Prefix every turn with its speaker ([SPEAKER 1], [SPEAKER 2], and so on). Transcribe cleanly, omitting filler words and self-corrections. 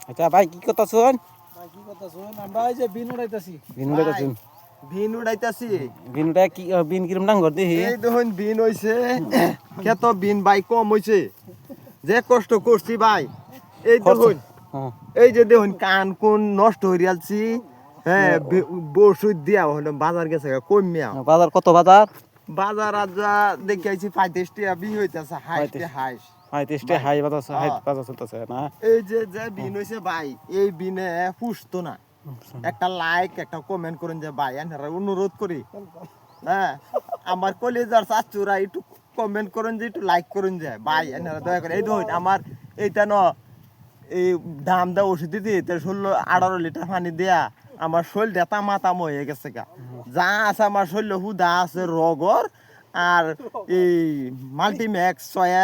[SPEAKER 1] আচ্ছা ভাই কি কথা শুন?
[SPEAKER 2] ভাই কি কথা শুন, আমরা এই যে বিন উড়াইতাছি।
[SPEAKER 1] বিন উড়াইতাছেন?
[SPEAKER 3] বিন উড়াইতাছি।
[SPEAKER 1] বিনটা কি বিন কিরম ডাঙ্গর দেখি?
[SPEAKER 3] এই দেখুন বিন হইছে, কত বিন ভাই কম হইছে, যে কষ্ট করছি ভাই। এই দেখুন, এই যে দেখুন কান কোন নষ্ট হয়ে যাচ্ছি। হ্যাঁ, বসুদ দিয়া হলো বাজার গেছে কমিয়া।
[SPEAKER 1] বাজার কত বাজার?
[SPEAKER 3] বাজার আজ দেখাইছি 35 টাকা বি হইতাছে, হাইতে হাইস।
[SPEAKER 1] হাই টেস্টে হাই বাজার হাই বাজার চলতেছে না?
[SPEAKER 3] এই যে যে বিন হইছে ভাই, এই বিনে পুষতো না। একটা লাইক একটা কমেন্ট করেন যে ভাই, এনারা অনুরোধ করি, হ্যাঁ আমার কলেজার চাচুরা একটু কমেন্ট করেন যে একটু লাইক করেন যে ভাই, এনারা দয়া করে। এই ধরুন আমার এইটা ন এই দাম দেওয়া ওষুধ দিতে 16-18 লিটার পানি দেয়া আমার শরীরটা তামাতাম হয়ে গেছে গা। যা আছে আমার শরীর হুদা আছে রগর আর এই মাল্টিম্যাক্স সয়া